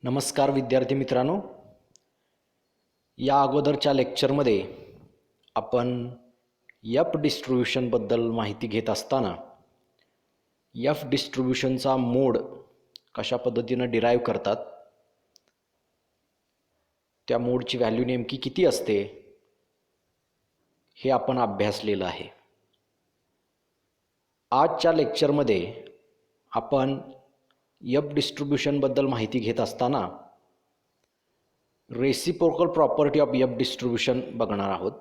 नमस्कार विद्यार्थी मित्रांनो, या अगोदरच्या लेक्चरमध्ये आपण एफ डिस्ट्रीब्युशनबद्दल माहिती घेत असताना एफ डिस्ट्रीब्युशनचा मोड कशा पद्धतीनं डिराईव्ह करतात, त्या मोडची व्हॅल्यू नेमकी किती असते हे आपण अभ्यासलेलं आहे. आजच्या लेक्चरमध्ये आपण एफ डिस्ट्रीब्युशनबद्दल माहिती घेत असताना reciprocal property of F distribution बघणार आहोत.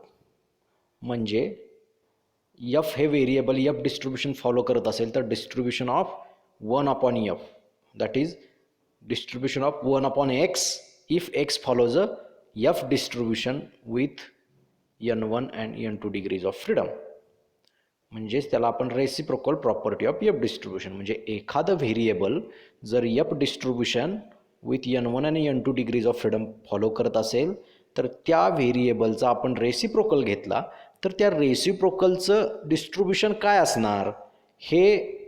म्हणजे एफ हे व्हेरिएबल एफ डिस्ट्रीब्युशन फॉलो करत असेल तर distribution of 1/f, that is distribution of 1/x if x follows a f distribution with n1 and n2 degrees of freedom. म्हणजेच त्याला आपण reciprocal property of F distribution, म्हणजे एखादं variable जर F distribution with n1 आणि n2 degrees of freedom follow करत असेल तर त्या व्हेरिएबलचा आपण रेसिप्रोकल घेतला तर त्या रेसिप्रोकलचं डिस्ट्रीब्युशन काय असणार हे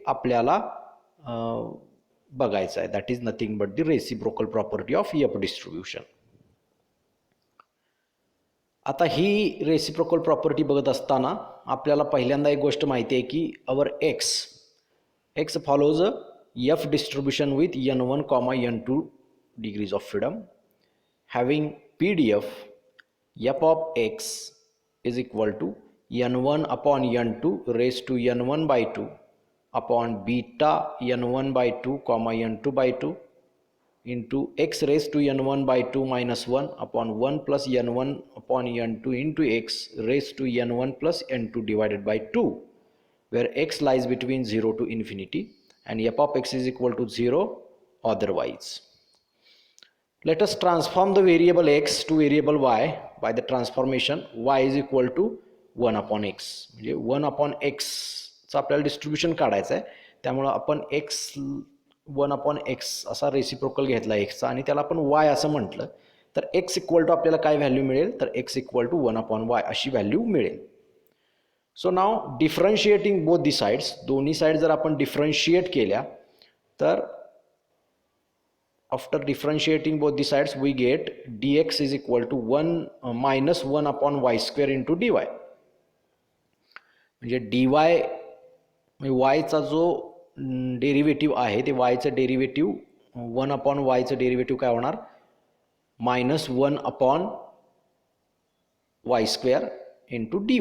आपल्याला बघायचं आहे. That is nothing but the reciprocal property of F distribution. आता ही रेसिप्रोकल प्रॉपर्टी बघत असताना आपल्याला पहिल्यांदा एक गोष्ट माहिती आहे की our x follows F distribution with n1, n2 degrees of freedom, having PDF f of x is equal to n1 upon n2 raised to n1 by 2 upon beta n1 by 2, n2 by 2 into x raised to n1 by 2 minus 1 upon 1 plus n1 upon n2 into x raised to n1 plus n2 divided by 2, where x lies between 0 to infinity and f of x is equal to 0 otherwise. Let us transform the variable x to variable y by the transformation y is equal to 1 upon x. म्हणजे 1 upon x चा आपल्याला distribution काढायचं आहे. त्यामुळे आपण x 1 upon x असा reciprocal घेतला xचा आणि त्याला आपण y असं म्हटलं तर x इक्वल टू आपल्याला काय व्हॅल्यू मिळेल तर x equal to 1 upon y अशी व्हॅल्यू मिळेल. So now differentiating both the sides, दोन्ही साइड जर आपण डिफरन्शिएट केल्या तर after differentiating both the sides we get dx is equal to 1 minus 1 upon y square into dy. म्हणजे dy y चा जो डेरिव्हेटिव्ह आहे ते y चं डेरिव्हेटिव्ह 1 upon y चं डेरिव्हेटिव्ह काय होणार minus 1 upon y square into dy.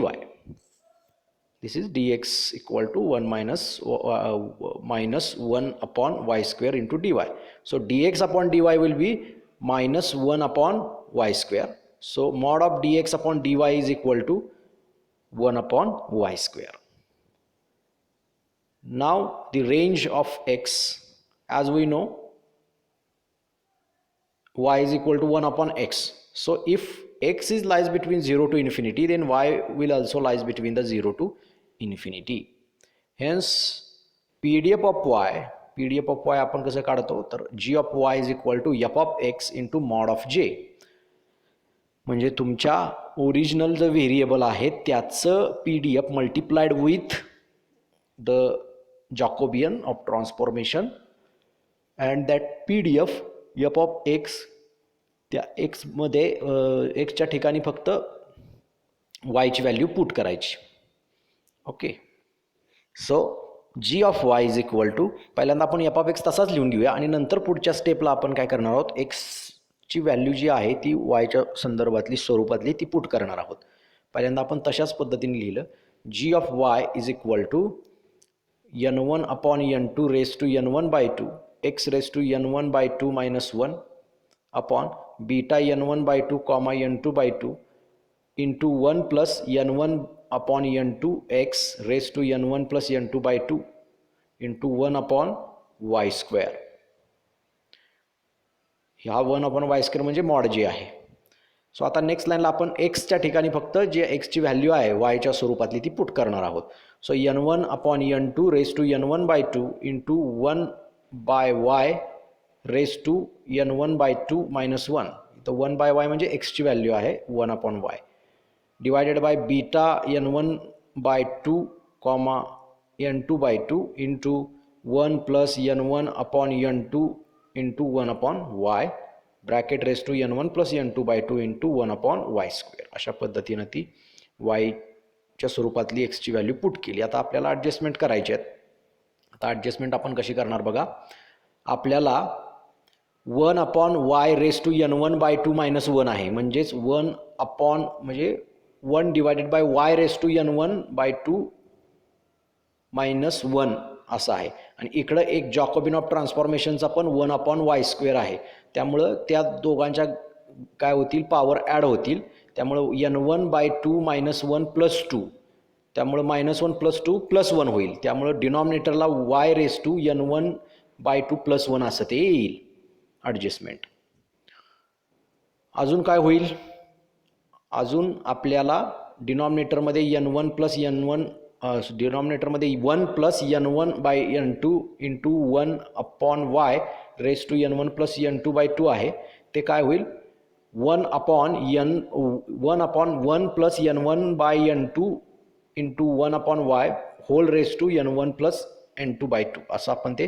This is dx equal to 1 minus 1 upon y square into dy. So dx upon dy will be minus 1 upon y square. So mod of dx upon dy is equal to 1 upon y square. Now the range of x, as we know, y is equal to 1 upon x. So if x is lies between 0 to infinity, then y will also lies between the 0 to infinity. Hence PDF of y आपण कसं काढतो तर g of y is equal to f of x into mod of j. म्हणजे तुमच्या original जो variable आहे त्याचं PDF multiplied with the Jacobian of transformation and that PDF f of x त्या x मध्ये x च्या ठिकाणी फक्त y ची व्हॅल्यू पुट करायची. Okay, so g of y is equal to पहिल्यांदा आपण f ऑफ x तसाच लिहून घेऊया आणि नंतर पुढच्या स्टेपला आपण काय करणार आहोत x ची व्हॅल्यू जी आहे ती y च्या संदर्भातली स्वरूपातली ती पुट करणार आहोत. पहिल्यांदा आपण तशाच पद्धतीने लिहिलं g of y is equal to n1 upon n2 raised to n1 by 2 x raised to n1 by 2 minus 1 upon beta n1 by 2 n2 by 2 into 1 plus n1 upon n2 x raised to n1 plus n2 by 2 into 1 upon y square. ह्या 1 upon y square म्हणजे mod जे आहे. So आता next लाईनला आपण एक्सच्या ठिकाणी फक्त जे एक्सची व्हॅल्यू आहे वायच्या स्वरूपातली ती पुट करणार आहोत. So n1 upon n2 raised to n1 by 2 into 1 by y raised to n1 by 2 minus 1. तर 1 by y म्हणजे एक्सची व्हॅल्यू आहे 1 upon y divided by beta n1 by 2 n2 by 2 into 1 plus n1 upon n2 into 1/y bracket raise to n1 plus n2/2 into 1/y². अशा पद्धतीनं ती yच्या स्वरूपातली एक्सची value put केली. आता आपल्याला adjustment करायची आहेत. आता ॲडजस्टमेंट आपण कशी करणार बघा. आपल्याला 1/y raise to n1/2 minus 1 आहे, म्हणजेच 1 म्हणजे 1 divided by y raise to n1/2 minus 1 असं आहे. आणि इकडं एक जॅकोबियन ऑफ ट्रान्सफॉर्मेशनचा पण 1/y² आहे. त्यामुळं त्या दोघांच्या काय होतील, पॉवर ॲड होतील. त्यामुळं n1/2 मायनस 1 प्लस 2, त्यामुळं -1 + 2 + 1 होईल. त्यामुळं डिनॉमिनेटरला y रेस टू n1/2 + 1 असं ते येईल ॲडजस्टमेंट. अजून काय होईल, अजून आपल्याला डिनॉमिनेटरमध्ये n1 + n1 डिनॉमिनेटरमध्ये 1 + n1/n2 into 1/y raise to n1 + n2/2 आहे. ते काय होईल, 1/1 + n1/n2 into 1/y whole raise to n1 + n2/2 असं आपण ते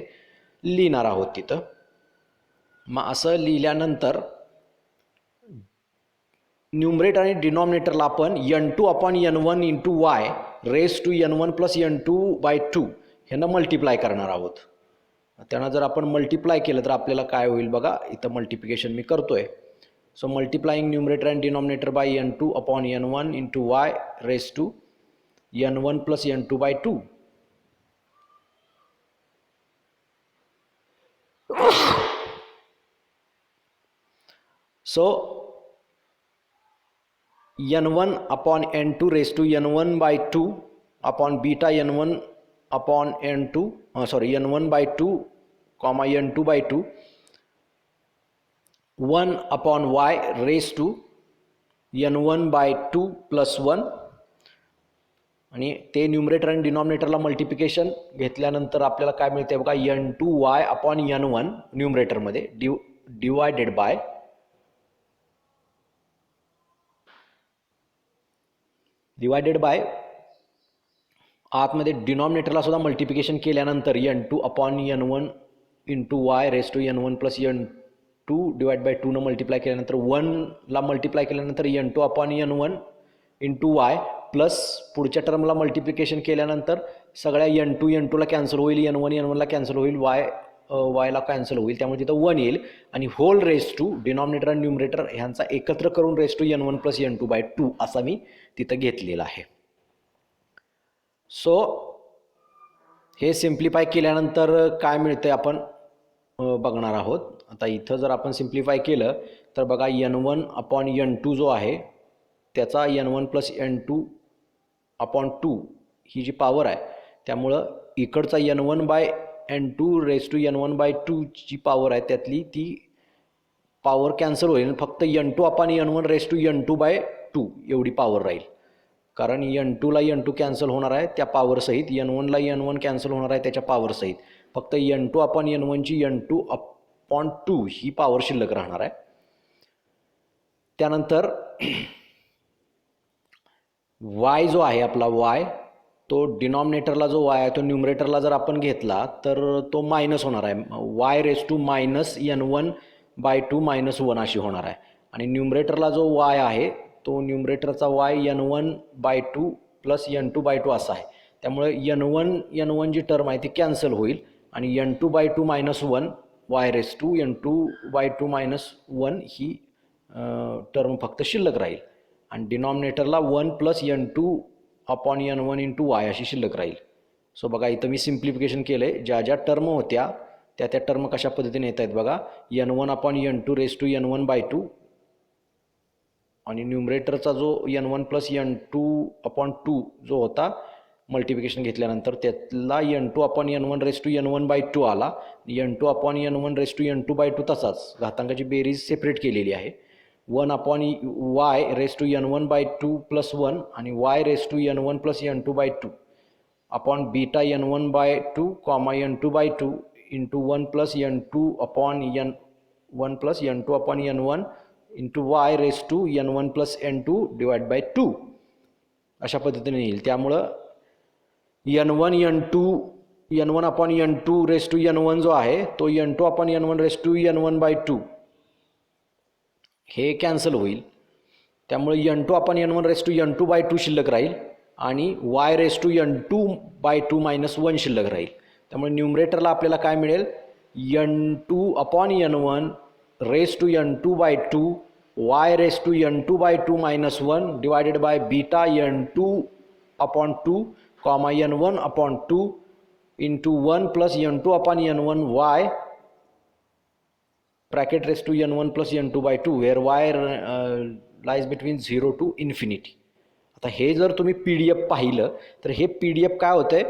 लिहिणार आहोत तिथं. मग असं लिहिल्यानंतर न्यूमरेटर आणि डिनॉमिनेटरला आपण n2/n1 into y raise to n1 + n2/2 ह्यांना मल्टिप्लाय करणार आहोत. त्यांना जर आपण मल्टिप्लाय केलं तर आपल्याला काय होईल बघा. इथं मल्टिप्लिकेशन मी करतोय. So multiplying numerator and denominator by n2/n1 into y raise to n1 + n2/2. So n1/n2 raise to n1/2 upon beta n1/n2 n1/2 n2/2 1/y raise to n1/2 + 1. आणि ते न्यूमरेटर आणि डिनॉमिनेटरला मल्टिप्लिकेशन घेतल्यानंतर आपल्याला काय मिळते बघा, n2y/n1 न्यूमरेटरमध्ये डिवायडेड बाय आतमध्ये डिनॉमिनेटरला सुद्धा मल्टिप्लिकेशन केल्यानंतर n2/n1 into y raise to n1 + n2 divide by 2 न मल्टिप्लाय केल्यानंतर 1ला मल्टिप्लाय केल्यानंतर n2/n1 इंटू y प्लस पुढच्या टर्मला मल्टिप्लिकेशन केल्यानंतर सगळ्या n2ला कॅन्सल होईल, n1ला कॅन्सल होईल, yला कॅन्सल होईल. त्यामुळे तिथं 1 येईल आणि होल रेस टू डिनॉमिनेटर आणि न्यूमरेटर ह्यांचा एकत्र करून रेस टू n1 + n2/2 असा मी तिथं घेतलेला आहे. सो हे सिम्प्लिफाय केल्यानंतर काय मिळते आपण बघणार आहोत. आता इथं जर आपण सिम्प्लिफाय केलं तर बघा n1/n2 जो आहे त्याचा n1 + n2/2 ही जी पॉवर आहे, त्यामुळं इकडचा n1/n2 raise to n1/2 G power आहे त्यातली ती पॉवर कॅन्सल होईल. फक्त n2/n1 रेस टू n2/2 एवढी पॉवर राहील. कारण n2ला n2 कॅन्सल होणार आहे त्या पॉवरसहित, n1ला n1 कॅन्सल होणार आहे त्याच्या पॉवरसहित. फक्त n2/n1ची n2/2 ही पॉवर शिल्लक राहणार आहे. त्यानंतर y जो आहे आपला y, तो डिनॉमिनेटरला जो y आहे तो न्यूमरेटरला जर आपण घेतला तर तो मायनस होणार आहे. y रेस टू -n1/2 - 1 अशी होणार आहे. आणि न्यूमरेटरला जो y आहे तो न्यूमरेटरचा y n1/2 + n2/2 असा आहे. त्यामुळे n1 जी टर्म आहे ती कॅन्सल होईल आणि n2/2 - 1 y raise to n2/2 - 1 ही टर्म फक्त शिल्लक राहील. आणि डिनॉमिनेटरला 1 + n2/n1 इंटू y अशी शिल्लक राहील. सो बघा इथं मी सिम्प्लिफिकेशन केलं आहे. ज्या ज्या टर्म होत्या त्या टर्म कशा पद्धतीने येत आहेत बघा. n1/n2 रेस टू n1/2 आणि न्यूमरेटरचा जो n1 + n2/2 जो होता मल्टिप्लिकेशन घेतल्यानंतर त्यातला n2/n1 रेस टू n1/2 आला. n2/n1 रेस टू n2/2 तसाच घातांकाची बेरीज सेपरेट केलेली आहे. 1/y रेस टू n1/2 + 1 आणि y raise to n1 + n2/2 upon beta n1/2 n2/2 into 1 + n2/n1 into y raise to n1 + n2 divide by 2 अशा पद्धतीने येईल. त्यामुळं n1, n2 n1 upon n2 race to n1 जो आहे तो n2 upon n1 raise to n1/2 हे cancel होईल. त्यामुळे n2 upon n1 raise to n2/2 शिल्लक राहील आणि y raise to n2/2 minus 1 शिल्लक राहील. त्यामुळे न्यूमरेटरला आपल्याला काय मिळेल, n2 upon n1 raise to n2/2 y raise to n2/2 minus 1 divided by beta n2 upon 2 comma n1 upon 2 into 1 plus n2 upon n1 y bracket raised to n1 plus n2/2 where y lies between 0 to infinity. आता हे जर तुम्ही PDF पाहिलं तर हे PDF काय होतंय,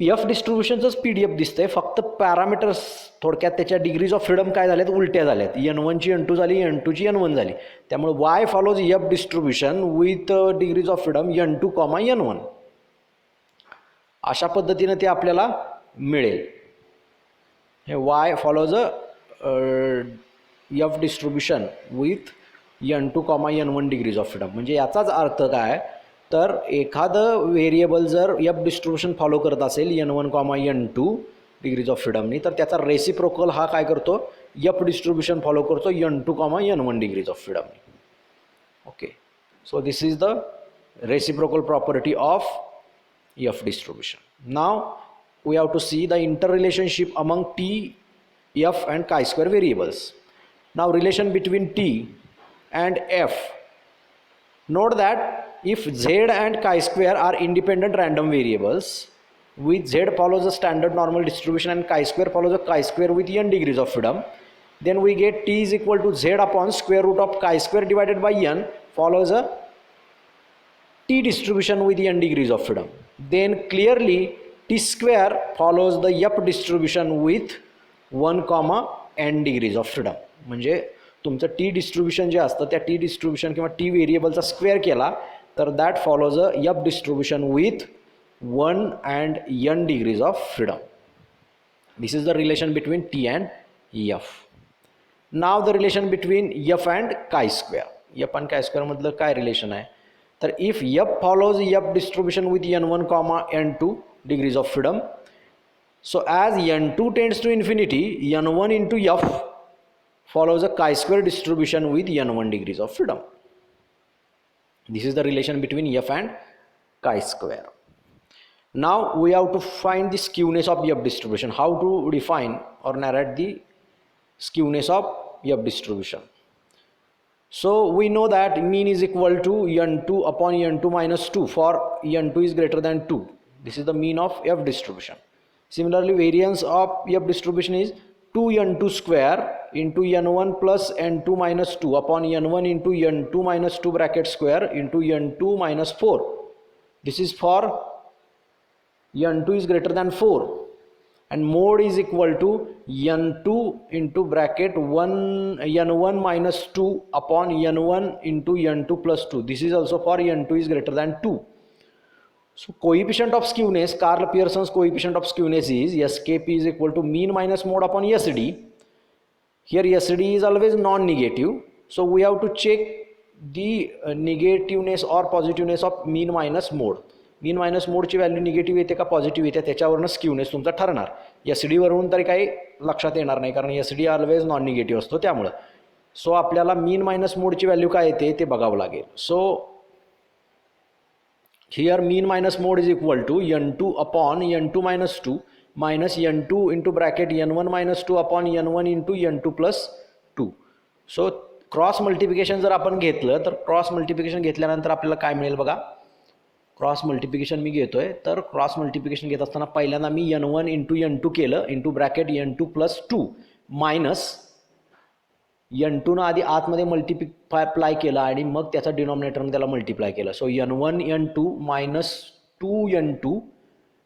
F डिस्ट्रीब्युशनचंच PDF दिसतंय, फक्त पॅरामीटर्स थोडक्यात त्याच्या डिग्रीज ऑफ फ्रीडम काय झाल्यात, उलट्या झाल्यात. n1 ची n2 झाली, n2 ची n1 झाली. त्यामुळे y follows F distribution with degrees of freedom n2, n1. अशा पद्धतीने ते आपल्याला मिळेल. हे y follows F distribution with n2, n1 degrees of freedom. म्हणजे याचाच अर्थ काय, तर एखादं व्हेरिएबल जर एफ डिस्ट्रीब्युशन फॉलो करत असेल n1, n2 डिग्रीज ऑफ फ्रीडमनी, तर त्याचा रेसिप्रोकल हा काय करतो, एफ डिस्ट्रीब्युशन फॉलो करतो n2, n1 डिग्रीज ऑफ फ्रीडमनी. Okay, so this is the reciprocal property of F distribution. Now we have to see the interrelationship among T, F and chi-square variables. Now relation between T and F. Note that if Z and chi-square are independent random variables, with Z follows a standard normal distribution and chi-square follows a chi-square with n degrees of freedom, then we get T is equal to Z upon square root of chi-square divided by n follows a T distribution with n degrees of freedom. Then clearly T square follows the F distribution with 1, n degrees of freedom. म्हणजे तुमचं T distribution जे असतं त्या T distribution किंवा T व्हेरिएबलचा square केला तर that follows a F distribution with 1 and n degrees of freedom. This is the relation between T and F. Now the relation between F and chi-square. F and chi-square मधलं काय relation आहे, तर if F follows F distribution with n1, n2 degrees of freedom, so as n2 tends to infinity, n1 into F follows a chi-square distribution with n1 degrees of freedom. This is the relation between F and chi-square. Now we have to find the skewness of F distribution. How to define or narrate the skewness of F distribution? So we know that mean is equal to n2 upon n2 minus 2 for n2 is greater than 2. This is the mean of F distribution. Similarly, variance of F distribution is 2n2 square into n1 plus n2 minus 2 upon n1 into n2 minus 2 bracket square into n2 minus 4. This is for n2 is greater than 4. And mode is equal to n2 into bracket 1 n1 minus 2 upon n1 into n2 plus 2. This is also for n2 is greater than 2. So coefficient of skewness, Karl Pearson's coefficient of skewness is skp is equal to mean minus mode upon sd. Here sd is always non-negative, so we have to check the negativeness or positiveness of mean minus mode. Mean minus मोडची value negative येते का positive येते त्याच्यावरनं skewness तुमचा ठरणार. S डीवरून तरी काही लक्षात येणार नाही कारण S D always non negative असतो त्यामुळं. सो आपल्याला मीन मायनस मोडची व्हॅल्यू काय येते ते बघावं लागेल. So here mean minus mode is equal to n2 upon n2 minus 2 minus n2 into bracket n1 minus 2 upon n1 into n2 plus 2. So cross multiplication जर आपण घेतलं तर क्रॉस मल्टिप्लिकेशन घेतल्यानंतर आपल्याला काय मिळेल बघा. क्रॉस मल्टिप्लिकेशन मी घेतोय तर क्रॉस मल्टिप्लिकेशन घेत असताना पहिल्यांदा मी n1 इंटू n2 केलं into bracket n2 plus 2 minus n2 ना आधी आतमध्ये मल्टिप्लाय केलं आणि मग त्याचा डिनॉमिनेटरमध्ये त्याला मल्टिप्लाय केलं. So n1 n2 minus 2 n2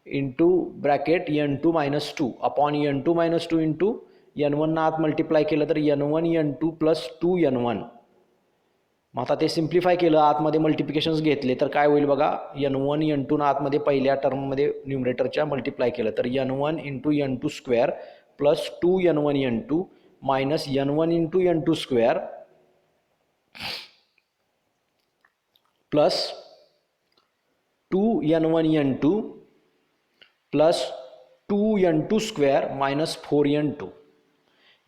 into bracket n2 minus 2 upon n2 minus 2 into n1 ना आत मल्टिप्लाय केलं तर n1 n2 प्लस 2 n1. मग आता ते सिम्प्लिफाय केलं आतमध्ये मल्टिप्लिकेशन्स घेतले तर काय होईल बघा. n1 n2 ना आतमध्ये पहिल्या टर्ममध्ये न्यूमरेटरच्या मल्टिप्लाय केलं तर n1 into n2 square plus 2 n1 n2 minus n1 into n2 square plus 2 n1 n2 plus 2n2 square minus 4n2.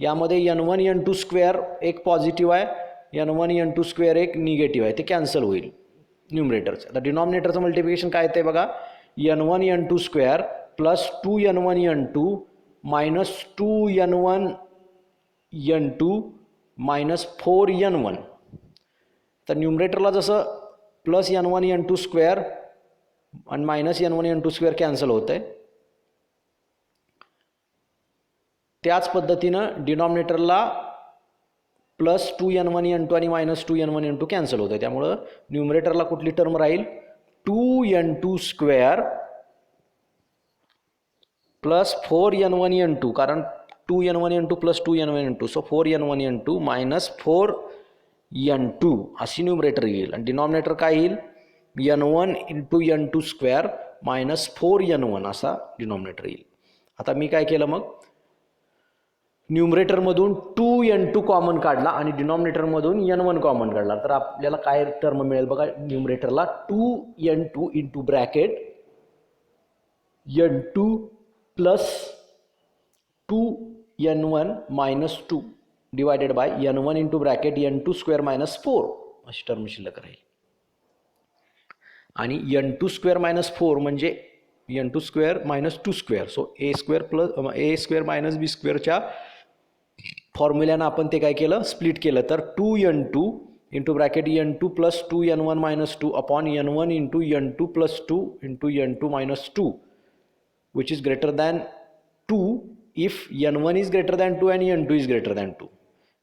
यामध्ये n1 n2 स्क्वेअर एक पॉझिटिव्ह आहे, n1 n2 स्क्वेअर एक निगेटिव्ह आहे, ते कॅन्सल होईल न्यूमरेटरचं. आता डिनॉमिनेटरचं मल्टिप्लिकेशन काय येते बघा, n1 n2 square plus 2n1 n2 minus 2n1 n2 minus 4n1. तर न्यूमरेटरला जसं प्लस n1 n2 स्क्वेअर आणि minus n1 n2 square cancel होत आहे, त्याच पद्धतीनं डिनॉमिनेटरला प्लस 2n1 n2 आणि मायनस 2n1 n2 कॅन्सल होत आहे. त्यामुळं न्यूमरेटरला कुठली टर्म राहील, 2n2 square plus 4n1 n2, कारण 2n1 n2 plus 2n1 n2, so 4n1 n2 minus 4n2 अशी न्यूमरेटर येईल. आणि डिनॉमिनेटर काय येईल, n1 into n2 square minus 4n1 असा डिनॉमिनेटर येईल. आता मी काय केलं, मग न्यूमरेटरमधून 2n2 कॉमन काढला आणि डिनॉमिनेटरमधून n1 कॉमन काढला, तर आपल्याला काय टर्म मिळेल बघा, न्यूमरेटरला 2n2 into bracket n2 plus 2n1 minus 2 divided by n1 into bracket n2 square minus 4 अशी टर्म शिल्लक राहील. आणि n2 स्क्वेअर मायनस 4 म्हणजे n2 square minus 2 square, so a square plus a square minus b स्क्वेअरच्या फॉर्म्युल्यानं आपण ते काय केलं, split केलं. तर 2n2 into bracket n2 plus 2n1 minus 2 upon n1 into n2 plus 2 into n2 minus 2 which is greater than 2 if n1 is greater than 2 आणि n2 is greater than 2.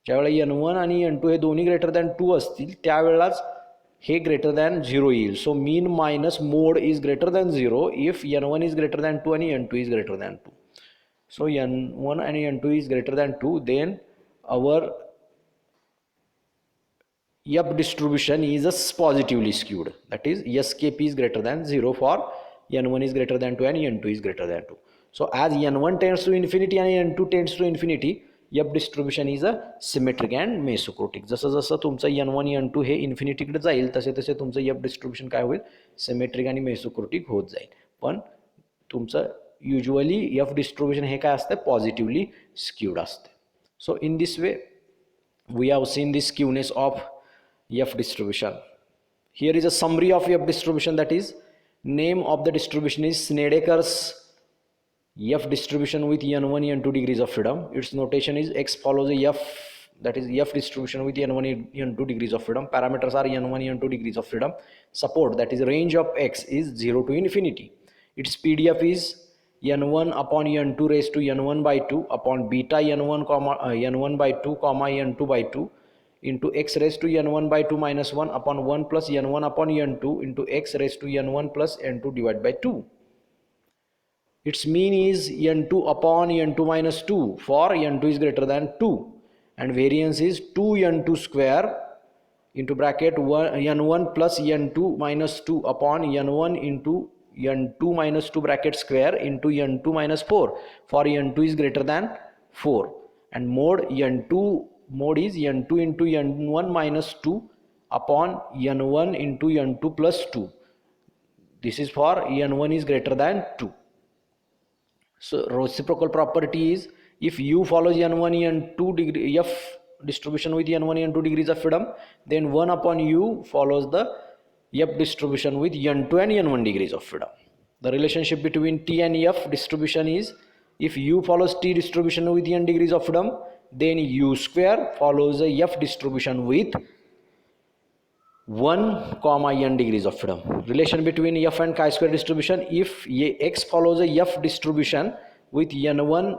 ज्यावेळेला n1 आणि n2 हे दोन्ही greater than 2 असतील त्यावेळेलाच हे greater than 0 येईल. So mean minus mode is greater than 0 if n1 is greater than 2 आणि n2 is greater than 2. So n1 आणि n2 is greater than 2, then our F distribution is positively skewed, that is SKP is greater than 0 for n1 is greater than 2 and n2 is greater than 2. So as n1 tends to infinity and n2 tends to infinity, F distribution is a symmetric and mesocrotic. जसं जसं तुमचं n1 n2 हे इन्फिनिटीकडे जाईल तसे तसे तुमचं F distribution काय होईल, सिमेट्रिक आणि मेसोक्रोटिक होत जाईल. पण तुमचं युजली F distribution हे काय असतं, पॉझिटिव्हली स्क्यूड असते. So in this way we have seen the skewness of F distribution. Here is a summary of F distribution, that is name of the distribution is Snedeker's F distribution with n1 n2 degrees of freedom. Its notation is x follows a F, that is F distribution with n1 n2 degrees of freedom. Parameters are n1 n2 degrees of freedom. Support, that is range of x is 0 to infinity. Its PDF is n1 upon n2 raised to n1 by 2 upon beta n1 comma n1 by 2 comma n2 by 2 into x raised to n1 by 2 minus 1 upon 1 plus n1 upon n2 into x raised to n1 plus n2 divided by 2. Its mean is n2 upon n2 minus 2 for n2 is greater than 2, and variance is 2n2 square into bracket n1 plus n2 minus 2 upon n1 into n2 minus 2 bracket square into n2 minus 4 for n2 is greater than 4, and mode is n2 into n1 minus 2 upon n1 into n2 plus 2. This is for n1 is greater than 2. So reciprocal property is if u follows n1 n2 degree F distribution with n1 n2 degrees of freedom, then 1 upon u follows the F distribution with n2 and n1 degrees of freedom. The relationship between T and F distribution is if u follows T distribution with n degrees of freedom, then u square follows a F distribution with 1 comma n degrees of freedom. Relation between F and chi-square distribution, if x follows a F distribution with n1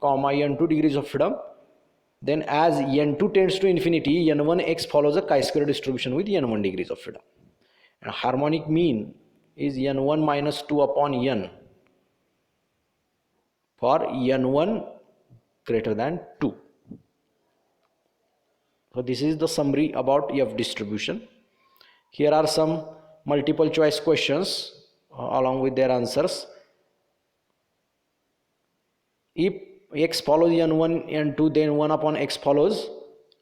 comma n2 degrees of freedom, then as n2 tends to infinity, n1x follows a chi-square distribution with n1 degrees of freedom. And harmonic mean is n1 minus 2 upon n for n1 greater than 2. So this is the summary about F distribution. Here are some multiple choice questions along with their answers. If x follows n1 n2, then 1 upon x follows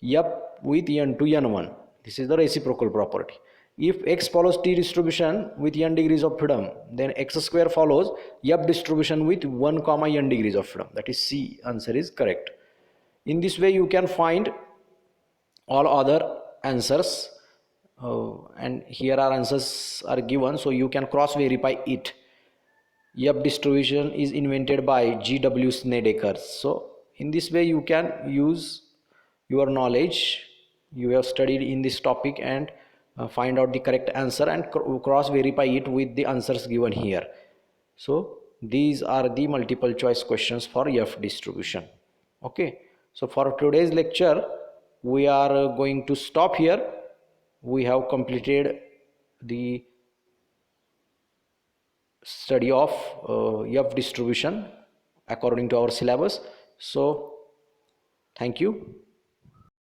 F with n2 n1. This is the reciprocal property. If x follows t distribution with n degrees of freedom, then x square follows f distribution with 1 comma n degrees of freedom. That is C. Answer is correct. In this way you can find all other answers, and here are answers are given, so you can cross verify it. F distribution is invented by G.W. Snedeker. So in this way you can use your knowledge you have studied in this topic and find out the correct answer and cross verify it with the answers given here. So these are the multiple choice questions for F distribution. Okay, so for today's lecture we are going to stop here. We have completed the study of F distribution according to our syllabus. So thank you.